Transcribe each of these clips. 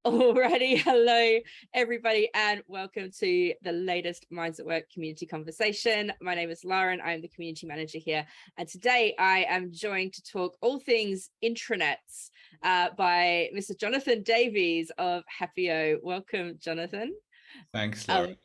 Alrighty, hello everybody, and welcome to the latest Minds at Work community conversation. My name is Lauren, I'm the community manager here, and today I am joined to talk all things intranets by Mr. Jonathan Davies of Happio. Welcome, Jonathan. Thanks, Lauren.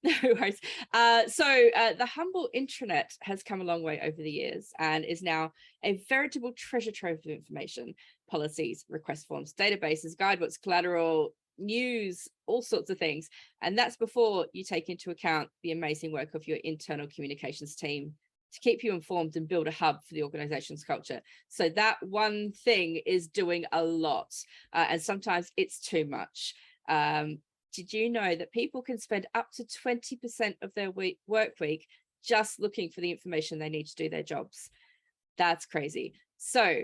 No worries. The humble intranet has come a long way over the years and is now a veritable treasure trove of information, policies, request forms, databases, guidebooks, collateral, news, all sorts of things. And that's before you take into account the amazing work of your internal communications team to keep you informed and build a hub for the organization's culture. So that one thing is doing a lot, and sometimes it's too much. Did you know that people can spend up to 20% of their work week just looking for the information they need to do their jobs? That's crazy. So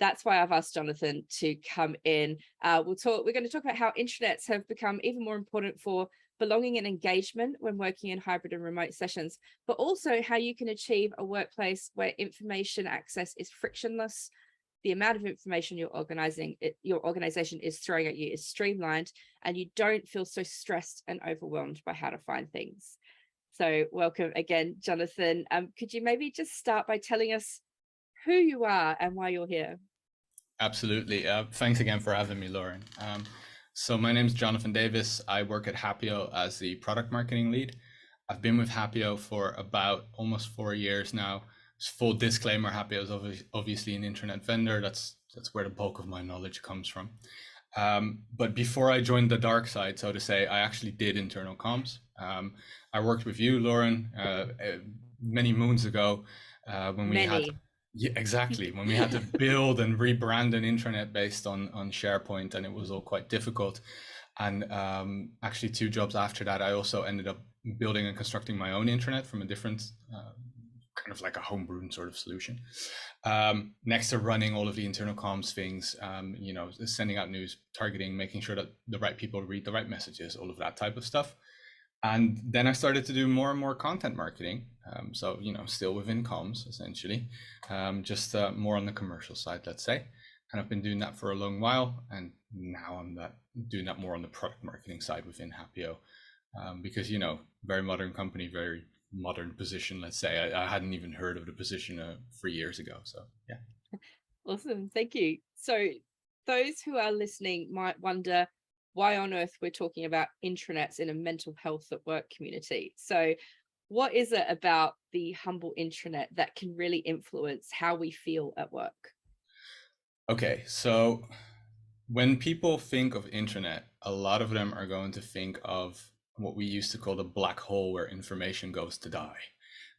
that's why I've asked Jonathan to come in. We're going to talk about how intranets have become even more important for belonging and engagement when working in hybrid and remote sessions, but also how you can achieve a workplace where information access is frictionless. The amount of information your organization is throwing at you is streamlined, and you don't feel so stressed and overwhelmed by how to find things. So welcome again, Jonathan. Could you maybe just start by telling us who you are and why you're here? Absolutely. Thanks again for having me, Lauren. So my name is Jonathan Davis. I work at Happio as the product marketing lead. I've been with Happio for about almost 4 years now. Full disclaimer, Happio is obviously an internet vendor. That's where the bulk of my knowledge comes from. But before I joined the dark side, so to say, I actually did internal comms. I worked with you, Lauren, many moons ago when we had... Yeah, exactly. When we had to build and rebrand an intranet based on SharePoint, and it was all quite difficult. And actually 2 jobs after that, I also ended up building and constructing my own intranet from a different kind of like a homebrewed sort of solution. Next to running all of the internal comms things, sending out news, targeting, making sure that the right people read the right messages, all of that type of stuff. And then I started to do more and more content marketing. So, still within comms, essentially, just more on the commercial side, let's say. And I've been doing that for a long while. And now I'm doing that more on the product marketing side within Happio. Because, very modern company, very modern position, let's say. I hadn't even heard of the position 3 years ago. So, yeah. Awesome. Thank you. So those who are listening might wonder why on earth we're talking about intranets in a mental health at work community. So what is it about the humble intranet that can really influence how we feel at work? Okay, so when people think of intranet, a lot of them are going to think of what we used to call the black hole where information goes to die.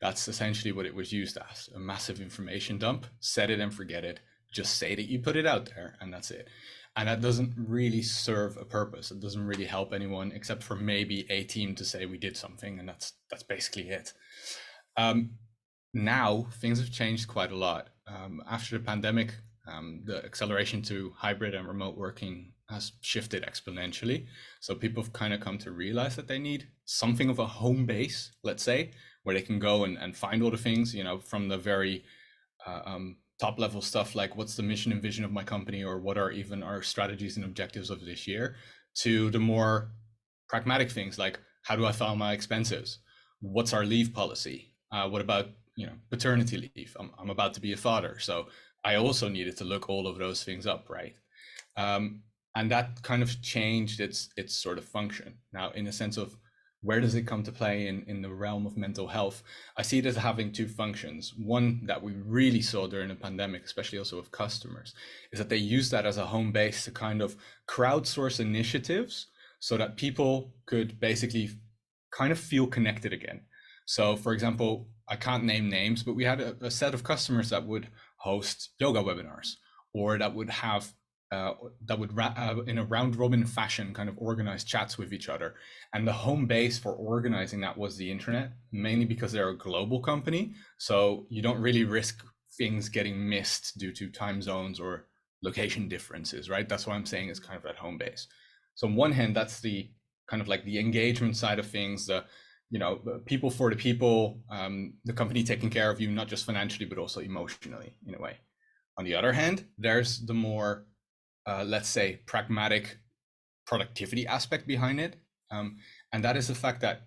That's essentially what it was used as, a massive information dump, set it and forget it, just say that you put it out there and that's it. And that doesn't really serve a purpose. It doesn't really help anyone except for maybe a team to say we did something, and that's basically it. Now things have changed quite a lot. After the pandemic, the acceleration to hybrid and remote working has shifted exponentially. So people have kind of come to realize that they need something of a home base, let's say, where they can go and find all the things, from the very top level stuff like what's the mission and vision of my company, or what are even our strategies and objectives of this year, to the more pragmatic things like how do I file my expenses? What's our leave policy? What about paternity leave? I'm about to be a father, so I also needed to look all of those things up, right? And that kind of changed its sort of function. Now, in the sense of where does it come to play in the realm of mental health? I see it as having 2 functions. One that we really saw during the pandemic, especially also with customers, is that they use that as a home base to kind of crowdsource initiatives so that people could basically kind of feel connected again. So, for example, I can't name names, but we had a set of customers that would host yoga webinars, or that would have in a round robin fashion kind of organize chats with each other. And the home base for organizing that was the internet, mainly because they're a global company. So you don't really risk things getting missed due to time zones or location differences, right? That's why I'm saying it's kind of that home base. So on one hand, that's the kind of like the engagement side of things, the people for the people, the company taking care of you, not just financially, but also emotionally in a way. On the other hand, there's the more let's say pragmatic productivity aspect behind it. And that is the fact that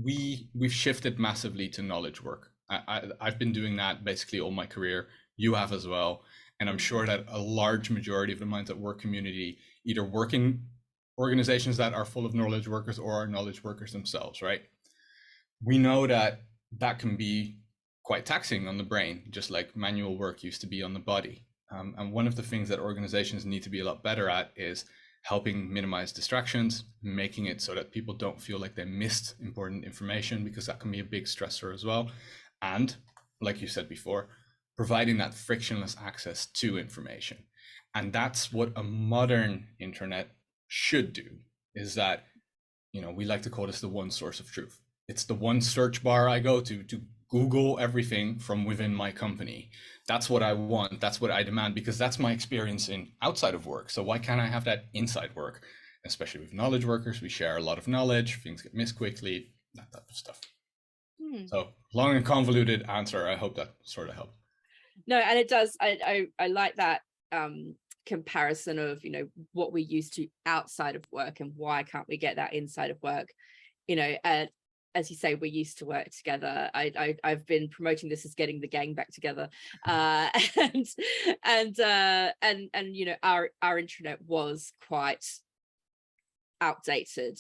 we've shifted massively to knowledge work. I've been doing that basically all my career. You have as well. And I'm sure that a large majority of the Minds at Work community either work in organizations that are full of knowledge workers or are knowledge workers themselves, right? We know that that can be quite taxing on the brain, just like manual work used to be on the body. And one of the things that organizations need to be a lot better at is helping minimize distractions, making it so that people don't feel like they missed important information, because that can be a big stressor as well. And like you said before, providing that frictionless access to information. And that's what a modern internet should do, is that, we like to call this the one source of truth. It's the one search bar I go to Google everything from within my company. That's what I want. That's what I demand, because that's my experience in outside of work. So why can't I have that inside work? Especially with knowledge workers, we share a lot of knowledge, things get missed quickly, that type of stuff. So long and convoluted answer. I hope that sort of helped. No, and it does. I like that comparison of, what we used to outside of work and why can't we get that inside of work? As you say, we used to work together. I've been promoting this as getting the gang back together, and our intranet was quite outdated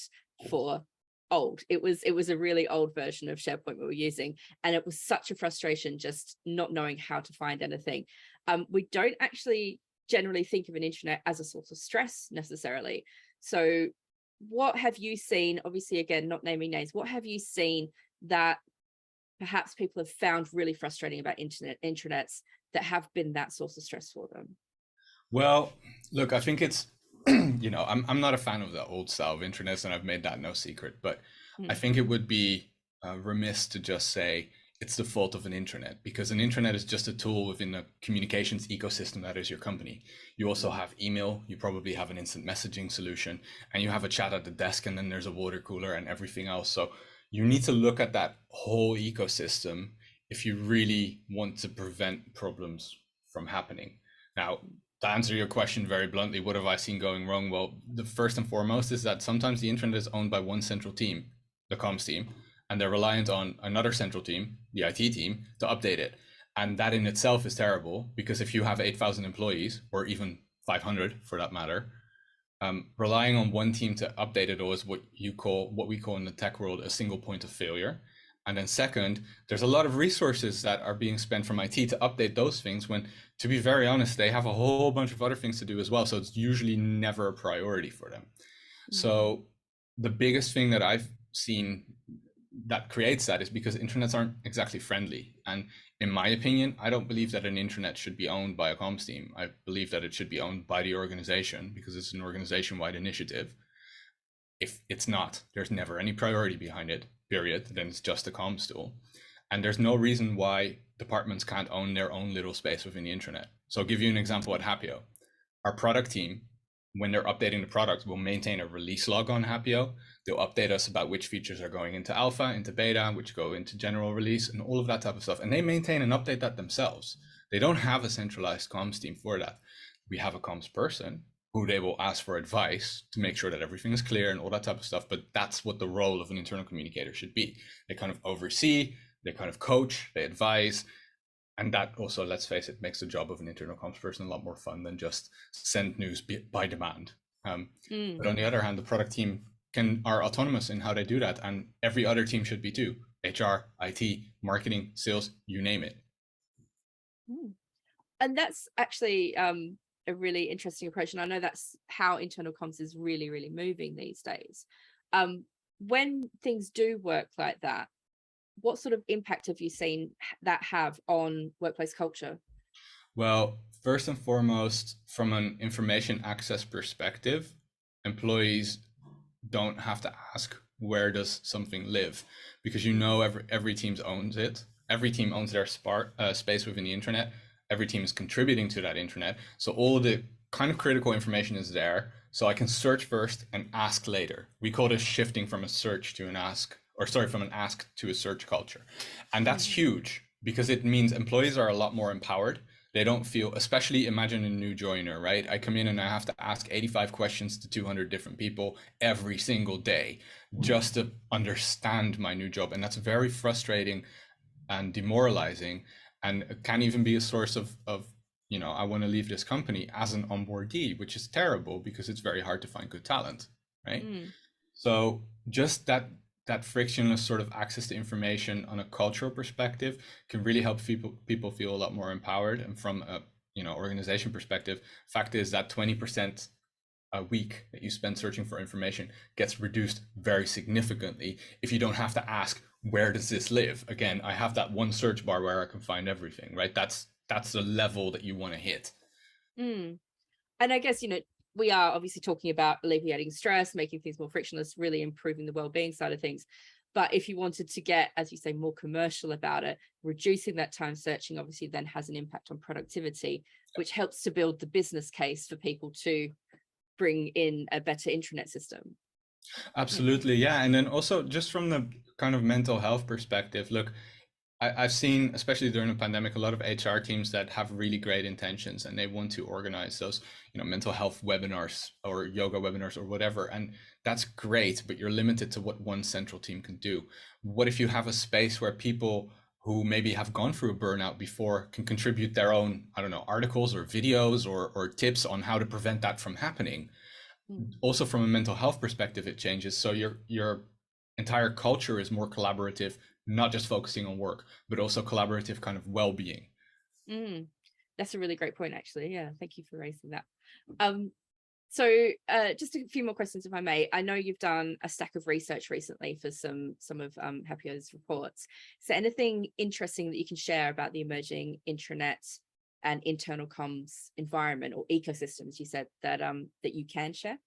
for old. It was a really old version of SharePoint we were using, and it was such a frustration just not knowing how to find anything. We don't actually generally think of an intranet as a source of stress necessarily. So what have you seen, obviously again not naming names, what have you seen that perhaps people have found really frustrating about intranets that have been that source of stress for them? Well, look, I think it's I'm not a fan of the old style of intranets, and I've made that no secret, but I think it would be remiss to just say it's the fault of an intranet, because an intranet is just a tool within the communications ecosystem that is your company. You also have email, you probably have an instant messaging solution, and you have a chat at the desk, and then there's a water cooler and everything else. So you need to look at that whole ecosystem if you really want to prevent problems from happening. Now, to answer your question very bluntly, what have I seen going wrong? Well, the first and foremost is that sometimes the internet is owned by one central team, the comms team, and they're reliant on another central team, the IT team, to update it. And that in itself is terrible, because if you have 8,000 employees, or even 500 for that matter, relying on one team to update it all is what we call in the tech world a single point of failure. And then second, there's a lot of resources that are being spent from IT to update those things when, to be very honest, they have a whole bunch of other things to do as well. So it's usually never a priority for them. So the biggest thing that I've seen that creates that is because intranets aren't exactly friendly. And in my opinion, I don't believe that an intranet should be owned by a comms team. I believe that it should be owned by the organization, because it's an organization-wide initiative. If it's not, there's never any priority behind it, period, then it's just a comms tool. And there's no reason why departments can't own their own little space within the intranet. So I'll give you an example at Hapio. Our product team, when they're updating the product, will maintain a release log on Hapio. They'll update us about which features are going into alpha, into beta, which go into general release, and all of that type of stuff. And they maintain and update that themselves. They don't have a centralized comms team for that. We have a comms person who they will ask for advice to make sure that everything is clear and all that type of stuff. But that's what the role of an internal communicator should be. They kind of oversee, they kind of coach, they advise. And that also, let's face it, makes the job of an internal comms person a lot more fun than just send news by demand. But on the other hand, the product team are autonomous in how they do that. And every other team should be too. HR, IT, marketing, sales, you name it. And that's actually a really interesting approach. And I know that's how internal comms is really, really moving these days. When things do work like that, what sort of impact have you seen that have on workplace culture? Well, first and foremost, from an information access perspective, employees don't have to ask, where does something live? Because every team owns it. Every team owns their space within the intranet. Every team is contributing to that intranet. So all the kind of critical information is there. So I can search first and ask later. We call this shifting from a search to an ask, from an ask to a search culture. And that's huge, because it means employees are a lot more empowered. They don't feel, especially imagine a new joiner, right? I come in and I have to ask 85 questions to 200 different people every single day just to understand my new job. And that's very frustrating and demoralizing, and it can even be a source of I want to leave this company as an onboardee, which is terrible because it's very hard to find good talent, right? Mm, So just that frictionless sort of access to information on a cultural perspective can really help people feel a lot more empowered. And from a organization perspective, fact is that 20% a week that you spend searching for information gets reduced very significantly if you don't have to ask, where does this live? Again, I have that one search bar where I can find everything, right? That's the level that you want to hit. mm. And I guess, we are obviously talking about alleviating stress, making things more frictionless, really improving the well-being side of things. But if you wanted to get, as you say, more commercial about it, reducing that time searching obviously then has an impact on productivity, which helps to build the business case for people to bring in a better intranet system. Yeah. Absolutely, yeah. And then also just from the kind of mental health perspective, look, I've seen, especially during the pandemic, a lot of HR teams that have really great intentions and they want to organize those, mental health webinars or yoga webinars or whatever. And that's great, but you're limited to what one central team can do. What if you have a space where people who maybe have gone through a burnout before can contribute their own, I don't know, articles or videos or tips on how to prevent that from happening? Mm, Also from a mental health perspective, it changes. So your entire culture is more collaborative, not just focusing on work, but also collaborative kind of well-being. mm. That's a really great point, actually. Yeah, thank you for raising that. So just a few more questions, if I may. I know you've done a stack of research recently for some of Hapio's reports. Is there anything interesting that you can share about the emerging intranet and internal comms environment or ecosystems, you said, that you can share?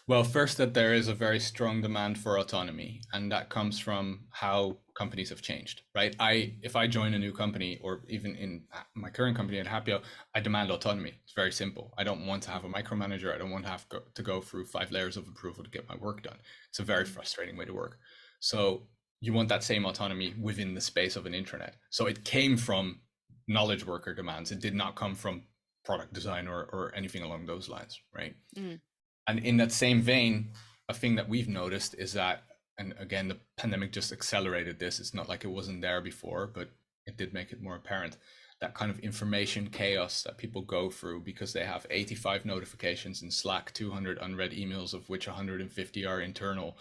Well, first, that there is a very strong demand for autonomy, and that comes from how companies have changed, right? If I join a new company, or even in my current company at Hapio, I demand autonomy. It's very simple. I don't want to have a micromanager. I don't want to have to go through 5 layers of approval to get my work done. It's a very frustrating way to work. So you want that same autonomy within the space of an intranet. So it came from knowledge worker demands. It did not come from product design or anything along those lines, right? Mm, And in that same vein, a thing that we've noticed is that, and again, the pandemic just accelerated this. It's not like it wasn't there before, but it did make it more apparent. That kind of information chaos that people go through because they have 85 notifications in Slack, 200 unread emails, of which 150 are internal.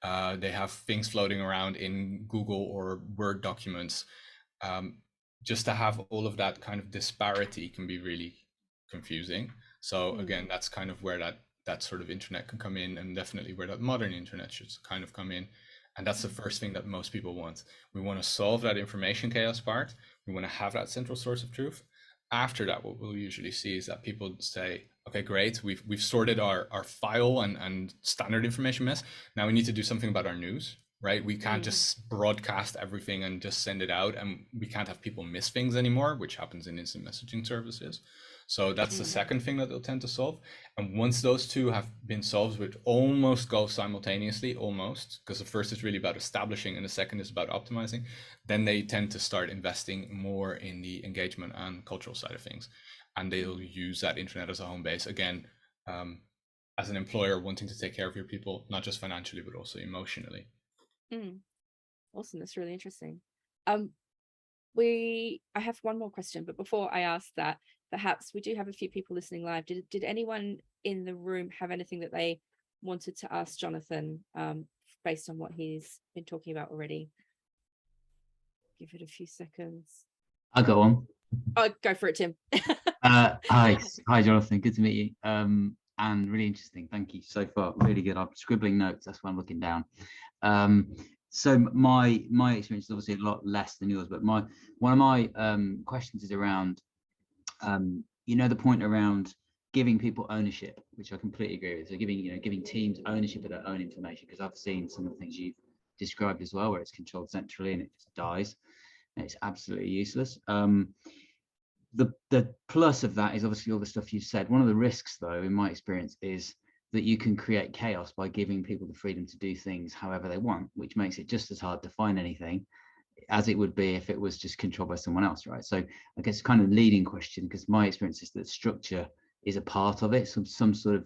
They have things floating around in Google or Word documents. Just to have all of that kind of disparity can be really confusing. So mm, again, that's kind of where that sort of internet can come in, and definitely where that modern internet should kind of come in. And that's the first thing that most people want. We want to solve that information chaos part. We want to have that central source of truth. After that, what we'll usually see is that people say, okay, great, we've sorted our file and standard information mess. Now we need to do something about our news, right? We can't mm, just broadcast everything and just send it out, and we can't have people miss things anymore, which happens in instant messaging services. So that's the mm, second thing that they'll tend to solve. And once those two have been solved, which almost go simultaneously, almost, because the first is really about establishing and the second is about optimizing, then they tend to start investing more in the engagement and cultural side of things. And they'll use that internet as a home base. Again, as an employer wanting to take care of your people, not just financially, but also emotionally. mm. Awesome. That's really interesting. Um, I have one more question, but before I ask that, perhaps we do have a few people listening live. Did anyone in the room have anything that they wanted to ask Jonathan, based on what he's been talking about already? Give it a few seconds. I got one. Oh, go for it, Tim. Hi, Jonathan. Good to meet you. And really interesting. Thank you so far. Really good. I'm scribbling notes. That's why I'm looking down. So my experience is obviously a lot less than yours, but one of my questions is around, the point around giving people ownership, which I completely agree with. So giving teams ownership of their own information, because I've seen some of the things you've described as well, where it's controlled centrally and it just dies and it's absolutely useless. The plus of that is obviously all the stuff you said. One of the risks, though, in my experience, is that you can create chaos by giving people the freedom to do things however they want, which makes it just as hard to find anything as it would be if it was just controlled by someone else, right? So I guess kind of leading question, because my experience is that structure is a part of it, some sort of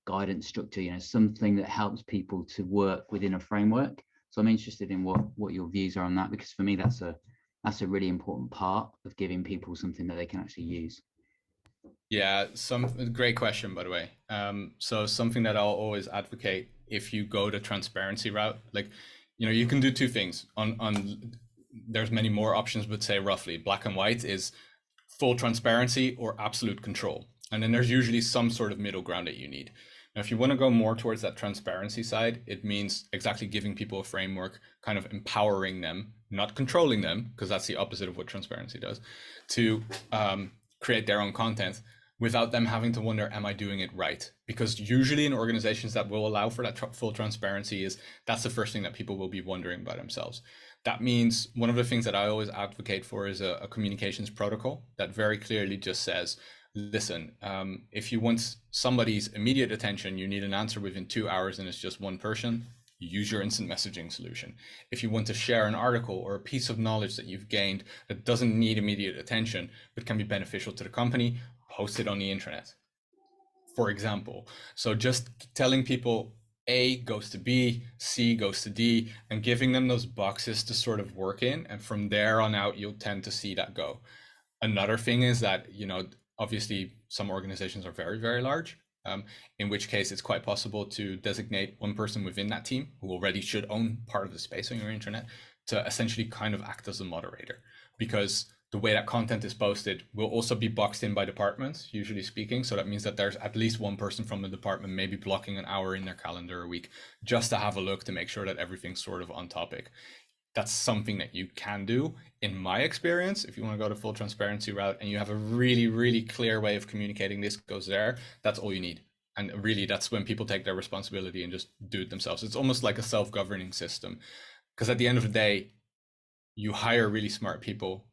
guidance structure, you know, something that helps people to work within a framework. So I'm interested in what your views are on that, because for me that's a really important part of giving people something that they can actually use. Yeah, great question, by the way. So something that I'll always advocate, if you go the transparency route, like, you know, you can do two things on there's many more options, but say roughly black and white is full transparency or absolute control. And then there's usually some sort of middle ground that you need. Now, if you want to go more towards that transparency side, it means exactly giving people a framework, kind of empowering them, not controlling them, because that's the opposite of what transparency does, to create their own content without them having to wonder, am I doing it right? Because usually in organizations that will allow for that full transparency, that's the first thing that people will be wondering by themselves. That means one of the things that I always advocate for is a communications protocol that very clearly just says, listen, if you want somebody's immediate attention, you need an answer within 2 hours and it's just one person, use your instant messaging solution. If you want to share an article or a piece of knowledge that you've gained that doesn't need immediate attention, but can be beneficial to the company, post it on the internet, for example. So just telling people A goes to B, C goes to D, and giving them those boxes to sort of work in. And from there on out, you'll tend to see that go. Another thing is that, you know, obviously some organizations are very, very large, in which case it's quite possible to designate one person within that team who already should own part of the space on your internet to essentially kind of act as a moderator, because the way that content is posted will also be boxed in by departments, usually speaking. So that means that there's at least one person from the department maybe blocking an hour in their calendar a week just to have a look to make sure that everything's sort of on topic. That's something that you can do, in my experience, if you want to go the full transparency route and you have a really, really clear way of communicating this goes there, that's all you need. And really, that's when people take their responsibility and just do it themselves. It's almost like a self-governing system, because at the end of the day, you hire really smart people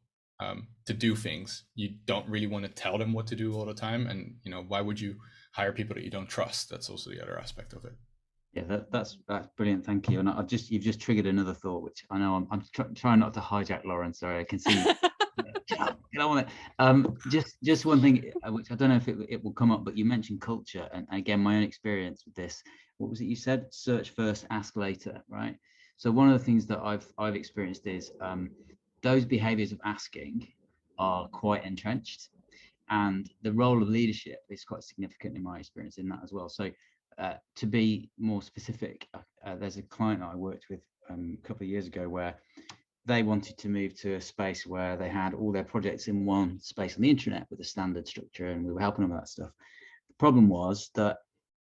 to do things. You don't really want to tell them what to do all the time. And, you know, why would you hire people that you don't trust? That's also the other aspect of it. Yeah, that's brilliant. Thank you. And you've just triggered another thought, which I know I'm trying not to hijack Lauren. Sorry, I can see. Get on with it. Just one thing, which I don't know if it will come up, but you mentioned culture, and again, my own experience with this. What was it you said? Search first, ask later, right? So one of the things that I've experienced is those behaviors of asking are quite entrenched, and the role of leadership is quite significant in my experience in that as well. So to be more specific, there's a client that I worked with a couple of years ago where they wanted to move to a space where they had all their projects in one space on the internet with a standard structure, and we were helping them with that stuff. The problem was that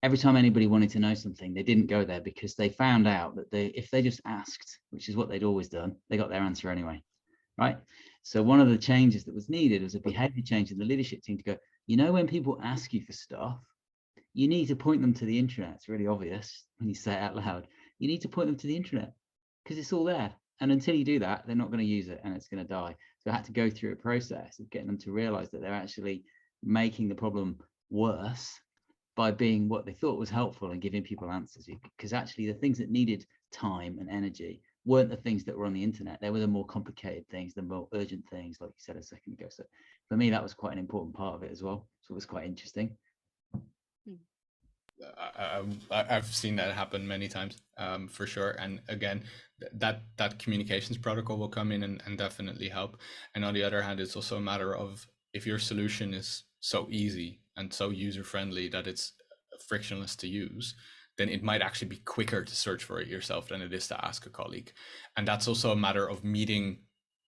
every time anybody wanted to know something, they didn't go there, because they found out that if they just asked, which is what they'd always done, they got their answer anyway, right? So one of the changes that was needed was a behavior change in the leadership team to go, you know, when people ask you for stuff, you need to point them to the internet. It's really obvious when you say it out loud. You need to point them to the internet because it's all there. And until you do that, they're not going to use it and it's going to die. So I had to go through a process of getting them to realize that they're actually making the problem worse by being what they thought was helpful and giving people answers. Because actually the things that needed time and energy weren't the things that were on the internet. They were the more complicated things, the more urgent things, like you said a second ago. So for me, that was quite an important part of it as well. So it was quite interesting. I've seen that happen many times, for sure. And again, that communications protocol will come in and definitely help. And on the other hand, it's also a matter of, if your solution is so easy and so user-friendly that it's frictionless to use, then it might actually be quicker to search for it yourself than it is to ask a colleague. And that's also a matter of meeting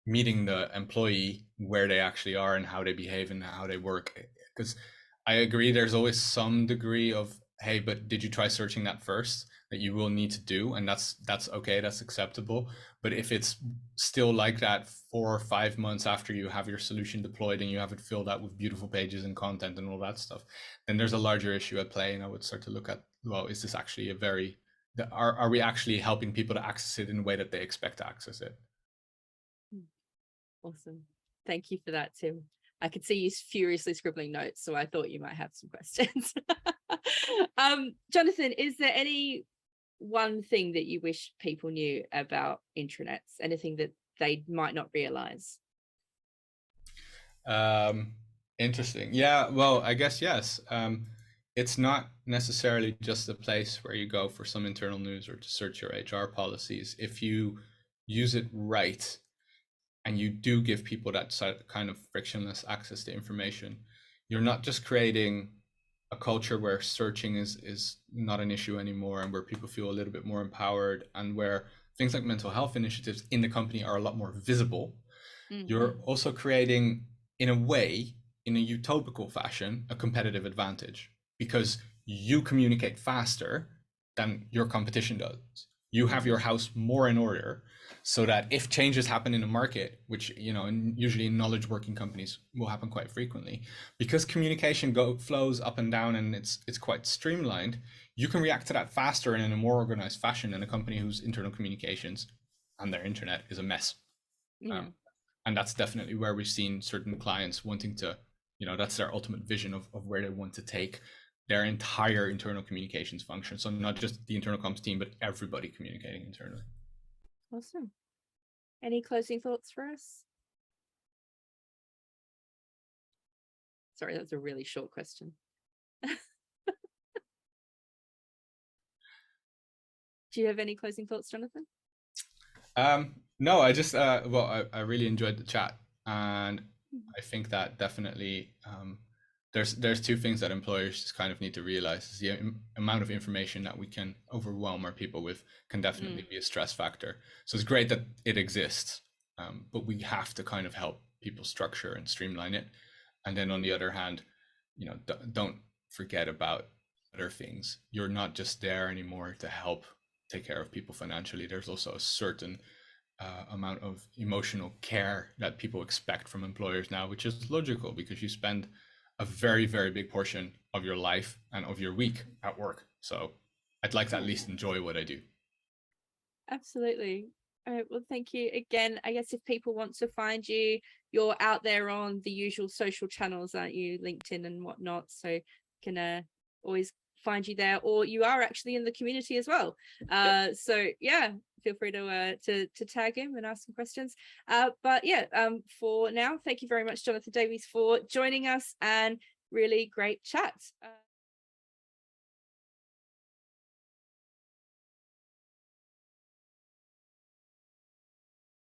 the employee where they actually are and how they behave and how they work. Because I agree, there's always some degree of, hey, but did you try searching that first, that you will need to do, and that's okay, that's acceptable. But if it's still like that 4 or 5 months after you have your solution deployed and you have it filled out with beautiful pages and content and all that stuff, then there's a larger issue at play. And I would start to look at, well, is this actually are we actually helping people to access it in a way that they expect to access it? Awesome. Thank you for that, Tim. I could see you furiously scribbling notes, so I thought you might have some questions. Jonathan, is there any one thing that you wish people knew about intranets? Anything that they might not realize? Interesting. Yeah, well, I guess yes. It's not necessarily just a place where you go for some internal news or to search your HR policies. If you use it right and you do give people that kind of frictionless access to information, you're not just creating a culture where searching is not an issue anymore, and where people feel a little bit more empowered, and where things like mental health initiatives in the company are a lot more visible. You're also creating, in a way, in a utopical fashion, a competitive advantage, because you communicate faster than your competition does. You have your house more in order, so that if changes happen in the market, which, you know, and usually in knowledge working companies will happen quite frequently, because communication flows up and down and it's quite streamlined, you can react to that faster and in a more organized fashion than a company whose internal communications and their internet is a mess. And that's definitely where we've seen certain clients wanting to, you know, that's their ultimate vision of where they want to take their entire internal communications function. So not just the internal comms team, but everybody communicating internally. Awesome. Any closing thoughts for us? Sorry, that's a really short question. Do you have any closing thoughts, Jonathan? No, I just I really enjoyed the chat, and I think that definitely there's two things that employers just kind of need to realize. Is the amount of information that we can overwhelm our people with can definitely be a stress factor. So it's great that it exists, but we have to kind of help people structure and streamline it. And then on the other hand, you know, don't forget about other things. You're not just there anymore to help take care of people financially. There's also a certain amount of emotional care that people expect from employers now, which is logical because you spend a very, very big portion of your life and of your week at work. So I'd like to at least enjoy what I do. Absolutely. All right, well, thank you again. I guess if people want to find you, you're out there on the usual social channels, aren't you? LinkedIn and whatnot. So can always find you there, or you are actually in the community as well. So yeah, feel free to tag him and ask some questions. But yeah, for now, thank you very much, Jonathan Davies, for joining us, and really great chat.